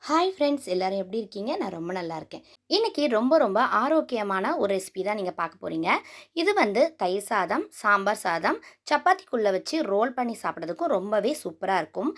Hi friends, எல்லாரும் எப்படி இருக்கீங்க? நான் ரொம்ப நல்லா இருக்கேன். இன்னைக்கு ரொம்ப ஆரோக்கியமான ஒரு ரெசிபி தான் நீங்கள் பார்க்க போகிறீங்க. இது வந்து தயிர் சாதம், சாம்பார் சாதம், சப்பாத்திக்குள்ளே வச்சு ரோல் பண்ணி சாப்பிட்றதுக்கும் ரொம்பவே சூப்பராக இருக்கும்.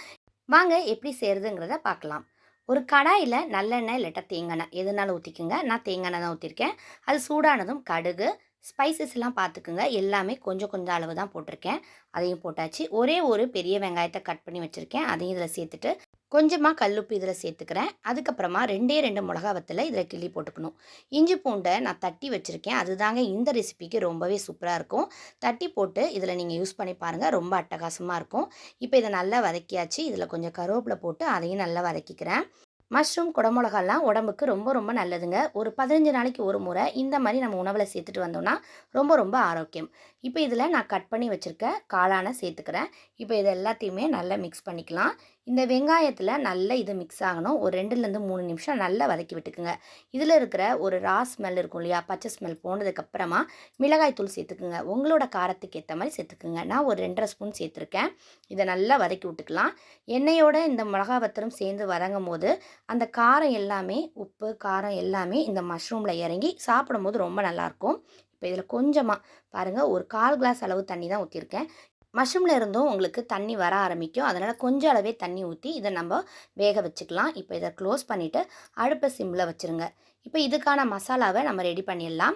வாங்க எப்படி செய்கிறதுங்கிறத பார்க்கலாம். ஒரு கடாயில் நல்லெண்ணெய் இல்லாட்டா தேங்காய் எதுனாலும் ஊற்றிக்குங்க. நான் தேங்காய் தான் ஊற்றிருக்கேன். அது சூடானதும் கடுகு, ஸ்பைசஸ்லாம் பார்த்துக்குங்க. எல்லாமே கொஞ்சம் கொஞ்சம் அளவு தான் போட்டிருக்கேன். அதையும் போட்டாச்சு. ஒரே ஒரு பெரிய வெங்காயத்தை கட் பண்ணி வச்சுருக்கேன். அதையும் இதில் சேர்த்துட்டு கொஞ்சமாக கல்லுப்பு இதில் சேர்த்துக்கிறேன். அதுக்கப்புறமா 2 மிளகா வத்தலை இதில் கிள்ளி போட்டுக்கணும். இஞ்சி பூண்டை நான் தட்டி வச்சுருக்கேன். அதுதாங்க இந்த ரெசிபிக்கு ரொம்பவே சூப்பராக இருக்கும். தட்டி போட்டு இதில் நீங்கள் யூஸ் பண்ணி பாருங்கள், ரொம்ப அட்டகாசமாக இருக்கும். இப்போ இதை நல்லா வதக்கியாச்சு. இதில் கொஞ்சம் கருவேப்பிலை போட்டு அதையும் நல்லா வதக்கிக்கிறேன். மஷ்ரூம், குடமிளகாலாம் உடம்புக்கு ரொம்ப நல்லதுங்க. ஒரு 15 நாளைக்கு ஒரு முறை இந்த மாதிரி நம்ம உணவில் சேர்த்துட்டு வந்தோம்னா ரொம்ப ஆரோக்கியம். இப்போ இதில் நான் கட் பண்ணி வச்சுருக்க காளானை சேர்த்துக்கிறேன். இப்போ இது எல்லாத்தையுமே நல்லா மிக்ஸ் பண்ணிக்கலாம். இந்த வெங்காயத்தில் நல்லா இது மிக்ஸ் ஆகணும். ஒரு 2லேருந்து 3 நிமிஷம் நல்லா வதக்கி விட்டுக்குங்க. இதில் இருக்கிற ஒரு ஸ்மெல் இருக்கும் இல்லையா, பச்சை ஸ்மெல் போனதுக்கப்புறமா மிளகாய் தூள் சேர்த்துக்குங்க. உங்களோட காரத்துக்கு ஏற்ற மாதிரி சேர்த்துக்குங்க. நான் ஒரு 2½ ஸ்பூன் சேர்த்துருக்கேன். இதை நல்லா வதக்கி விட்டுக்கலாம். எண்ணெயோட இந்த மிளகா வத்தலும் சேர்ந்து வதங்கும் போது அந்த காரம் எல்லாமே, உப்பு காரம் எல்லாமே இந்த மஷ்ரூமில் இறங்கி சாப்பிடும்போது ரொம்ப நல்லாயிருக்கும். இப்போ இதில் கொஞ்சமாக பாருங்கள், ஒரு 1/4 கிளாஸ் அளவு தண்ணி தான் ஊற்றிருக்கேன். மஷ்ரூமில் இருந்தும் உங்களுக்கு தண்ணி வர ஆரம்பிக்கும். அதனால் கொஞ்சம் அளவே தண்ணி ஊற்றி இதை நம்ம வேக வச்சுக்கலாம். இப்போ இதை க்ளோஸ் பண்ணிவிட்டு அடுப்பை சிம்மில் வச்சுருங்க. இப்போ இதுக்கான மசாலாவை நம்ம ரெடி பண்ணிடலாம்.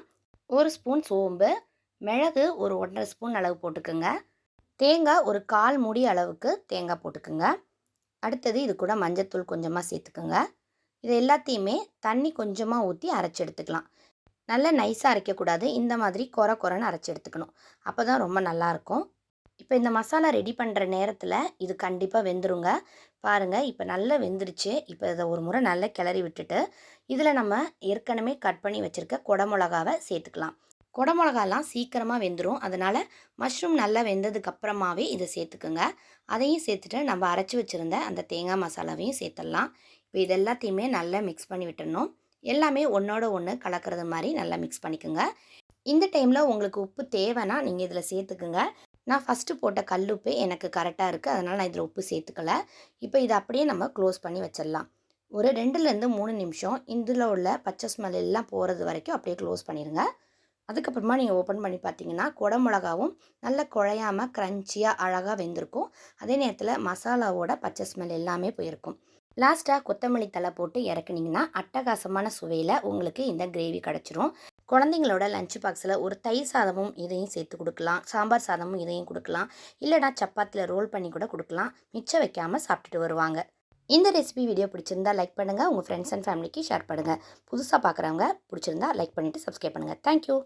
1 ஸ்பூன் சோம்பு, மிளகு ஒரு 1½ ஸ்பூன் அளவு போட்டுக்குங்க. தேங்காய் ஒரு 1/4 மூடி அளவுக்கு தேங்காய் போட்டுக்குங்க. அடுத்தது இது கூட மஞ்சத்தூள் கொஞ்சமாக சேர்த்துக்குங்க. இது எல்லாத்தையுமே தண்ணி கொஞ்சமாக ஊற்றி அரைச்சி எடுத்துக்கலாம். நல்லா நைஸாக அரைக்கக்கூடாது. இந்த மாதிரி கொரன்னு அரைச்சி எடுத்துக்கணும். அப்போ தான் ரொம்ப நல்லாயிருக்கும். இப்போ இந்த மசாலா ரெடி பண்ணுற நேரத்தில் இது கண்டிப்பாக வெந்துருங்க. பாருங்கள், இப்போ நல்லா வெந்துருச்சு. இப்போ இதை ஒரு முறை நல்லா கிளறி விட்டுட்டு இதில் நம்ம ஏற்கனவே கட் பண்ணி வச்சுருக்க குடமிளகாவை சேர்த்துக்கலாம். குடமிளகாலாம் சீக்கிரமாக வெந்துடும். அதனால் மஷ்ரூம் நல்லா வெந்ததுக்கப்புறமாவே இதை சேர்த்துக்குங்க. அதையும் சேர்த்துட்டு நம்ம அரைச்சி வச்சுருந்த அந்த தேங்காய் மசாலாவையும் சேர்த்துடலாம். இப்போ இது எல்லாத்தையுமே நல்லா மிக்ஸ் பண்ணி விட்டுடணும். எல்லாமே ஒன்றோட ஒன்று கலக்கிறது மாதிரி நல்லா மிக்ஸ் பண்ணிக்கோங்க. இந்த டைமில் உங்களுக்கு உப்பு தேவைன்னா நீங்கள் இதில் சேர்த்துக்குங்க. நான் ஃபஸ்ட்டு போட்ட கல்லுப்பு எனக்கு கரெக்டாக இருக்குது. அதனால் நான் இதில் உப்பு சேர்த்துக்கல. இப்போ இதை அப்படியே நம்ம க்ளோஸ் பண்ணி வச்சிடலாம். ஒரு 2லேருந்து 3 நிமிஷம் இதில் உள்ள பச்சை ஸ்மெல் எல்லாம் போகிறது வரைக்கும் அப்படியே க்ளோஸ் பண்ணிடுங்க. அதுக்கப்புறமா நீங்கள் ஓப்பன் பண்ணி பார்த்தீங்கன்னா குடமிளகாவும் நல்லா குழையாமல் க்ரன்ச்சியாக அழகாக வெந்திருக்கும். அதே நேரத்தில் மசாலாவோட பச்சை ஸ்மெல் எல்லாமே போயிருக்கும். லாஸ்ட்டாக கொத்தமல்லி தழை போட்டு இறக்குனீங்கன்னா அட்டகாசமான சுவையில் உங்களுக்கு இந்த கிரேவி கிடச்சிரும். குழந்தைங்களோட லஞ்ச் பாக்ஸில் ஒரு தயிர் சாதமும் இதையும் சேர்த்து கொடுக்கலாம். சாம்பார் சாதமும் இதையும் கொடுக்கலாம். இல்லைனா சப்பாத்தியில் ரோல் பண்ணி கூட கொடுக்கலாம். மிச்சம் வைக்காமல் சாப்பிட்டுட்டு வருவாங்க. இந்த ரெசிபி வீடியோ பிடிச்சிருந்தா லைக் பண்ணுங்கள். உங்கள் ஃப்ரெண்ட்ஸ் அண்ட் ஃபேமிலிக்கு ஷேர் பண்ணுங்கள். புதுசாக பார்க்குறவங்க பிடிச்சிருந்தா லைக் பண்ணிவிட்டு சப்ஸ்கிரைப் பண்ணுங்கள். தேங்க்யூ.